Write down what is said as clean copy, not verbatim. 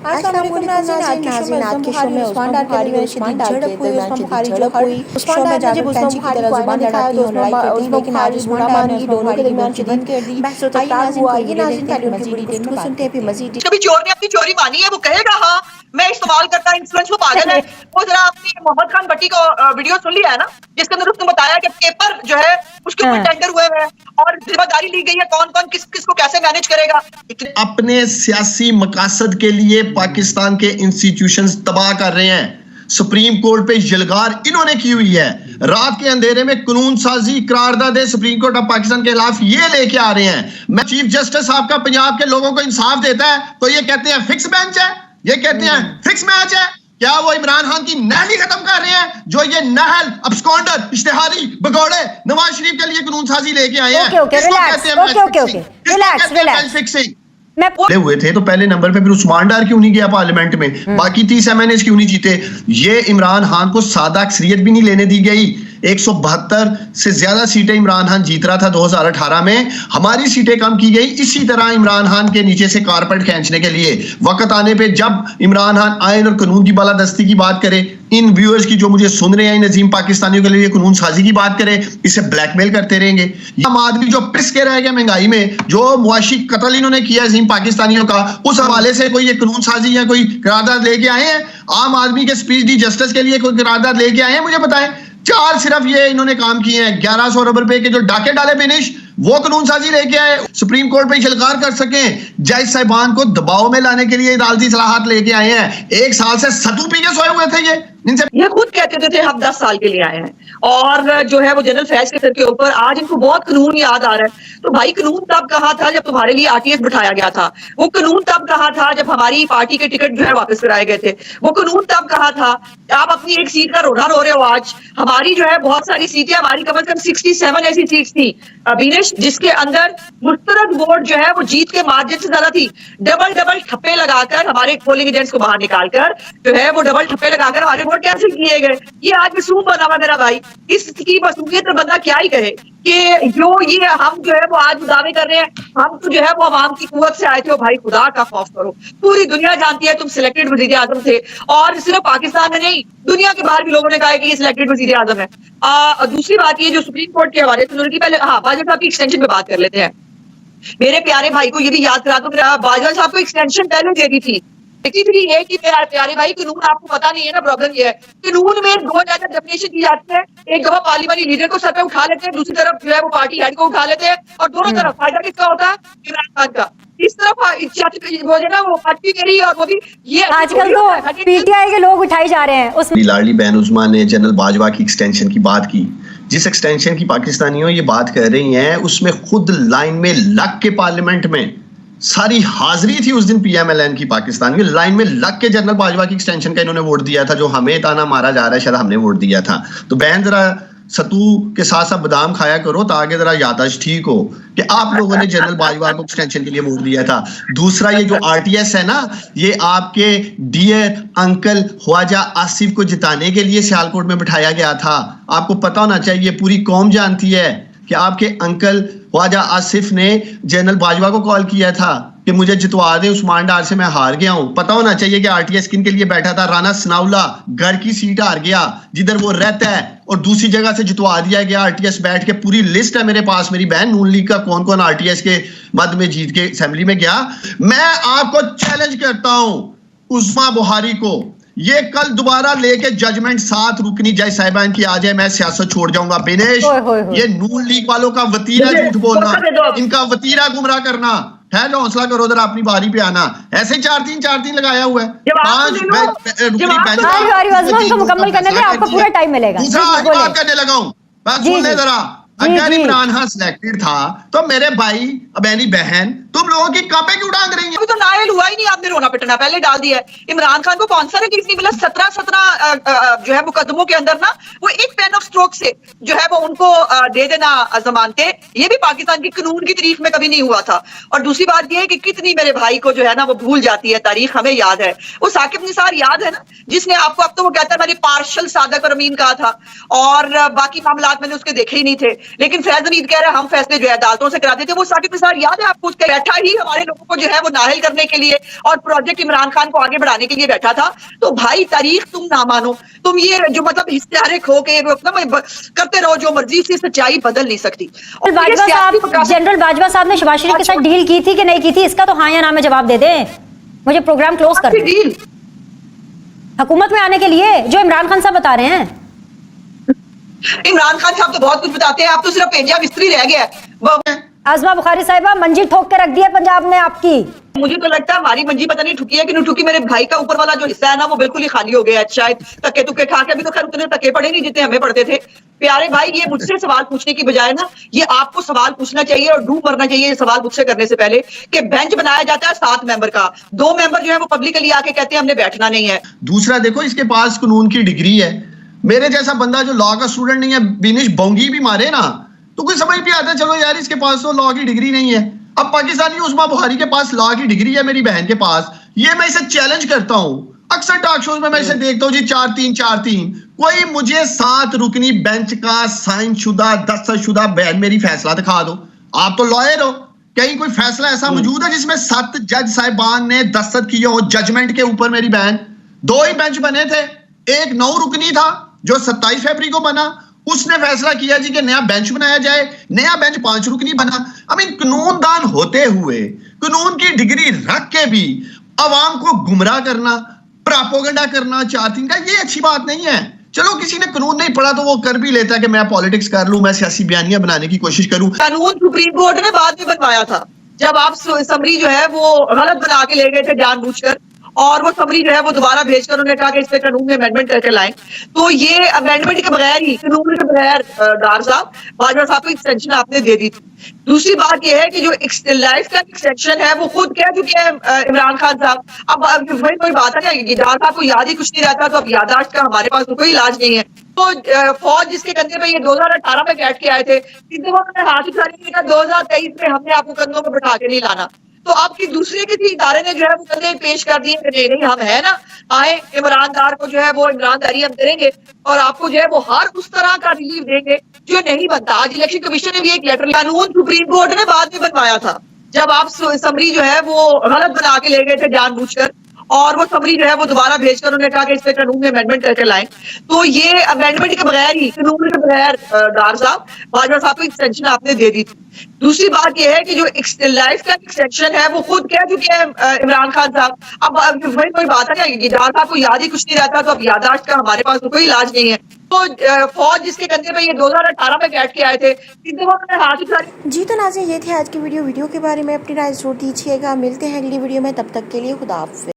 अस्सलाम वालेकुम नाज़रीन, आज के शो में उस्मान डार के दरमियान शदीद झड़प हुई। उस्मान बुखारी जो हर शो में जाकर पेंची की तरह जुबान लड़ाती है, लड़ाई करती है, लेकिन आज उस्मान डार ने दोनों के दरमियान शदीद बहस और तकरार हुआ। ये नाज़रीन पहले उनकी बड़ी गुफ्तगू सुनते हैं, फिर मज़ीद। कभी चोर ने अपनी चोरी मानी है, वो कहेगा हाँ मैं इस्तेमाल करता इन्फ्लुएंस, वो पागल है। वो जरा आपने मोहम्मद खान भट्टी का वीडियो सुन लिया है ना, जिसके अंदर उसने बताया कि पेपर जो है उसके ऊपर टेंडर हुए हैं और जिम्मेदारी ली गई है, कौन कौन किसको कैसे मैनेज करेगा। अपने सियासी मकासद के लिए पाकिस्तान के इंस्टीट्यूशंस तबाह कर रहे हैं। सुप्रीम कोर्ट पे यलगार इन्होंने की हुई है। रात के अंधेरे में कानून साजी करारदाद सुप्रीम कोर्ट ऑफ पाकिस्तान के खिलाफ ये लेके आ रहे हैं। मैं चीफ जस्टिस साहब का पंजाब के लोगों को इंसाफ देता है तो ये कहते हैं फिक्स बेंच है, ये कहते हैं फिक्स मैच है। क्या वो इमरान खान की नहल ही खत्म कर रहे हैं? जो ये नहल अब्सकॉन्डर इश्तिहारी भगौड़े नवाज शरीफ के लिए कानून साजी लेके आए हैं। हुए थे तो पहले नंबर पे फिर उस्मान डार क्यों नहीं गया पार्लियामेंट में? बाकी 30 MNAs क्यों नहीं जीते? ये इमरान खान को सादा अक्सरियत भी नहीं लेने दी गई। 172 से ज्यादा सीटें इमरान खान जीत रहा था 2018 में, हमारी सीटें कम की गई इसी तरह इमरान खान के नीचे से कारपेट खींचने के लिए। वक्त आने पे जब इमरान खान आयन और कानून की बालादस्ती की बात करे, इन व्यूअर्स की जो मुझे सुन रहे हैं, नजीम पाकिस्तानियों के लिए कानून साजी की बात करे, इसे ब्लैकमेल करते रहेंगे। आम आदमी जो पिस के रह गया महंगाई में, जो मुआशी कत्ल इन्होंने किया नजीम पाकिस्तानियों का, उस हवाले से कोई ये कानून साजी या कोई करारदाद लेके आए हैं? आम आदमी के स्पीच दी जस्टिस के लिए कोई करारदाद लेके आए हैं? मुझे बताएं। 4 सिर्फ ये इन्होंने काम किए हैं। 1100 अरब रुपए के जो डाके डाले बिनिश, वो कानून साजी लेके आए। सुप्रीम कोर्ट पे इल्गार कर सकें, जज साहिबान को दबाव में लाने के लिए अदालती सलाहत लेके आए हैं। 1 साल से सतू पी के सोए हुए थे ये खुद कहते थे हम 10 साल के लिए आए हैं, और जो है वो जनरल फैज के सर के ऊपर आज इनको बहुत कानून याद आ रहा है। तो भाई कानून तब कहा था जब तुम्हारे लिए RTS बिठाया गया था, वो कानून तब कहा था जब हमारी पार्टी के टिकट जो है वापस कराए गए थे, वो कानून तब कहा था। आप अपनी एक सीट का रोना रो रहे हो आज। हमारी जो है बहुत सारी सीटें, हमारी कम से कम 67 ऐसी सीट थी अभिनेश, जिसके अंदर मुश्तरक वोट जो है वो जीत के मार्जिन से ज्यादा थी। डबल ठप्पे लगाकर हमारे पोलिंग एजेंट्स को बाहर निकालकर जो है वो डबल ठप्पे लगाकर हमारे वोट कैंसिल किए गए। ये आज मासूम बना हुआ मेरा भाई। इसकी मासूमियत पर बंदा क्या ही कहे कि जो ये हम जो है वो आज दावे कर रहे हैं, हम तो जो है वो अवाम की कुव्वत से आए थे। और भाई खुदा का खौफ करो, पूरी दुनिया जानती है तुम सिलेक्टेड वजीर आजम थे, और सिर्फ पाकिस्तान में नहीं दुनिया के बाहर भी लोगों ने कहा है कि ये सिलेक्टेड वजीर आजम है। दूसरी बात ये जो सुप्रीम कोर्ट के हवाले से पहले बाजवा साहब की एक्सटेंशन पे बात कर लेते हैं। मेरे प्यारे भाई को ये भी याद करा दो, बाजवा साहब को एक्सटेंशन पहले दे दी थी। ये कि प्यारे भाई कानून आपको पता नहीं है ना, प्रॉब्लम ये है कानून में 2 जगह डेफिनेशन की जाती है। एक दफा पार्लियामेंट लीडर को सर पे उठा लेते हैं, दूसरी तरफ जो है वो पार्टी हेड को उठा लेते हैं, और दोनों तरफ फायदा किसका होता है? इमरान खान का। इस तरफ ना वो पार्टी करी, और वो भी ये आजकल तो PTI के लोग उठाए जा रहे हैं। उसमें लाडली बहन उस्मा ने जनरल बाजवा की एक्सटेंशन की बात की। जिस एक्सटेंशन की पाकिस्तानियों ये बात कर रही हैं, उसमें खुद लाइन में लग के पार्लियामेंट में सारी हाजिरी थी उस दिन PMLN की पाकिस्तान की, लाइन में लग के जनरल बाजवा की एक्सटेंशन का इन्होंने वोट दिया था, जो हमें ताना मारा जा रहा है शायद हमने वोट दिया था। तो बहन जरा सतू के साथ साथ बादाम खाया करो ताकि जरा याददाश्त ठीक हो कि आप लोगों ने जनरल बाजवा को एक्सटेंशन के लिए वोट दिया था। दूसरा ये जो RTS है ना, ये आपके डियर अंकल ख्वाजा आसिफ को जिताने के लिए सियालकोट में बिठाया गया था। आपको पता होना चाहिए, पूरी कौम जानती है कि आपके अंकल ख्वाजा आसिफ ने जनरल बाजवा को कॉल किया था कि मुझे जितवा दे, उस्मान डार से मैं हार गया हूं। पता होना चाहिए कि RTS किन के लिए बैठा था। राना सनाउल्ला घर की सीट हार गया जिधर वो रहता है, और दूसरी जगह से जितवा दिया गया। RTS बैठ के पूरी लिस्ट है मेरे पास, मेरी बहन नून लीग का कौन कौन RTS के मद में जीत के असेंबली में गया। मैं आपको चैलेंज करता हूं उस्मा बुहारी को, ये कल दोबारा लेके जजमेंट साथ रुकनी जय साहिबान की आ जाए, मैं सियासत छोड़ जाऊंगा। बिनेश, ये नून लीग वालों का वतीरा झूठ बोलना, इनका वतीरा गुमराह करना। ठहर जाओ, हौसला करो, जरा अपनी बारी पे आना। ऐसे 4-3 लगाया हुआ है। 5 मुकम्मल करने में आपको पूरा टाइम मिलेगा। बात करने लगा हूं, बात सुनने जरा। अगर इमरान खान सिलेक्टेड था तो मेरे भाई बहनी बहन तुम लोगों की कांपे क्यों उड़ांग रही हैं? अभी तो नायल हुआ ही नहीं, आपने रोना पिटना पहले डाल दिया है। इमरान खान को कौन सा रिलीफ नहीं मिला? 17 जो है मुकदमों के अंदर ना वो एक पेन ऑफ स्ट्रोक से जो है वो उनको दे देना जमानते, ये भी पाकिस्तान की कानून की तारीख में कभी नहीं हुआ था। और दूसरी बात ये है कि कितनी मेरे भाई को जो है ना वो भूल जाती है तारीख। हमें याद है वो साकिब निसार, याद है ना, जिसने आपको, अब तो वो कहता है मैंने पार्शल सादक और अमीन कहा था, और बाकी मामलात मैंने उसके देखे ही नहीं थे। लेकिन फैज हमीद कह रहा है हम फैसले जो है अदालतों से कराते थे। वो साकिब निसार याद है आपको? उसके बैठा ही हमारे लोगों को जो है वो नाहिल करने के लिए और प्रोजेक्ट इमरान खान को आगे बढ़ाने के लिए बैठा था। तो भाई तारीख तुम ना मानो, तुम ये जो मतलब हिस्टैरिक हो के करते रहो जो मर्जी, से सच्चाई बदल नहीं सकती। जनरल बाजवा साहब ने शहबाज शरीफ के साथ डील की थी कि नहीं की थी, इसका तो हाँ या ना में जवाब दे दें। मुझे प्रोग्राम क्लोज कर डील हुकूमत में आने के लिए जो इमरान खान साहब बता रहे हैं। इमरान खान साहब तो बहुत कुछ बताते हैं, आप तो सिर्फ पेंजा मिस्त्री रह गया। आजमा बुखारी साहिबा मंजी ठोक के रख दी है पंजाब ने आपकी। मुझे तो लगता है हमारी मंजी पता नहीं ठुकी है कि नहीं ठुकी, मेरे भाई का ऊपर वाला जो हिस्सा है ना वो बिल्कुल ही खाली हो गया है। शायद तके तुके खा के, अभी तो खैर उतने तके पड़े नहीं जितने हमें पड़ते थे। प्यारे भाई, ये मुझसे सवाल पूछने की बजाय ना ये आपको सवाल पूछना चाहिए और डूब मरना चाहिए सवाल मुझसे करने से पहले कि बेंच बनाया जाता है 7 मेंबर का, 2 मेंबर जो है वो पब्लिकली आके कहते हैं हमने बैठना नहीं है। दूसरा देखो, इसके पास कानून की डिग्री है। मेरे जैसा बंदा जो लॉ का स्टूडेंट नहीं है, बिनिश बोंगी भी मारे ना तो कोई समझ भी आता है, चलो यार इसके पास तो लॉ की डिग्री नहीं है। अब पाकिस्तानी उस्मा बुखारी के पास लॉ की डिग्री है, मेरी बहन के पास, ये मैं इसे चैलेंज करता हूं। अक्सर टॉक शोज में मैं इसे देखता हूं जी 4-3 कोई मुझे 7 रुकनी बेंच का साइन शुदा दस्तखत शुदा बयान मेरी फैसला दिखा दो। आप तो लॉयर हो, कहीं कोई फैसला ऐसा मौजूद है जिसमें 7 जज साहिबान ने दस्तखत किए हो जजमेंट के ऊपर? मेरी बहन, 2 ही बेंच बने थे, एक 9 रुकनी था जो 27 फरवरी को बना, उसने फैसला किया जी कि नया बेंच बनाया जाए, नया बेंच 5 रुकनी बना। आई मीन कानूनदान होते हुए कानून की डिग्री रख के भी अवाम को गुमराह करना, प्रोपेगेंडा करना 4-3 का, ये अच्छी बात नहीं है। चलो किसी ने कानून नहीं पढ़ा तो वो कर भी लेता है कि मैं पॉलिटिक्स कर लूं, मैं सियासी बयानियां बनाने की कोशिश करूं। कानून सुप्रीम कोर्ट ने बाद में बनवाया था, जब आप समरी जो है वो गलत बना के ले गए थे जानबूझकर, और वो समरी जो है वो दोबारा भेजकर उन्होंने कहा कि इस पे कानून में अमेंडमेंट करके लाएं। तो ये अमेंडमेंट के बगैर ही, कानून के बगैर डार साहब, बाजवा साहब को एक्सटेंशन आपने दे दी थी। दूसरी बात यह है कि जो लाइफ का एक्सटेंशन है वो खुद कह चुके हैं इमरान खान साहब। अब वही कोई बात है ना, डार साहब को याद ही कुछ नहीं रहता, तो अब याददाश्त का हमारे पास तो कोई इलाज नहीं है। तो फौज जिसके कंधे पे ये 2018 में बैठ के आए थे, सीधे वो उन्होंने हाथ उठा लिया 2023 में हमने आपको कंधों में बैठा के नहीं लाना। तो आपकी दूसरे किसी इदारे ने जो है वो कंधे पेश कर दिए कि नहीं हम है ना, आए इमरानदार को जो है वो इमरानदारी हम करेंगे और आपको जो है वो हर उस तरह का रिलीफ देंगे जो नहीं बनता। आज इलेक्शन कमीशन ने भी एक लेटर, कानून सुप्रीम कोर्ट ने बाद में बनवाया था, जब आप समरी जो है वो गलत बना के ले गए थे जानबूझकर, और वो समरी जो है वो दोबारा भेजकर उन्होंने कहा कि इस पे कानून में अमेंडमेंट करके लाएं। तो ये अमेंडमेंट के बगैर ही, कानून के बगैर डार साहब, बाजवा साहब को एक्सटेंशन आपने दे दी थी। दूसरी बात यह है कि जो लाइफ का एक्सटेंशन है वो खुद कह चुके हैं इमरान खान साहब। अब वही कोई बात है ना, डार साहब को याद ही कुछ नहीं रहता, तो अब याददाश्त का हमारे पास तो कोई इलाज नहीं है। तो फौज जिसके कंधे पे ये 2018 में बैठ के आए थे, सीधे वो उन्होंने हाथ उठा लिया। जी तो नाज़रीन, ये थे आज की वीडियो के बारे में अपनी राय जरूर दीजिएगा। मिलते हैं अगली वीडियो में, तब तक के लिए खुदा हाफ़िज़।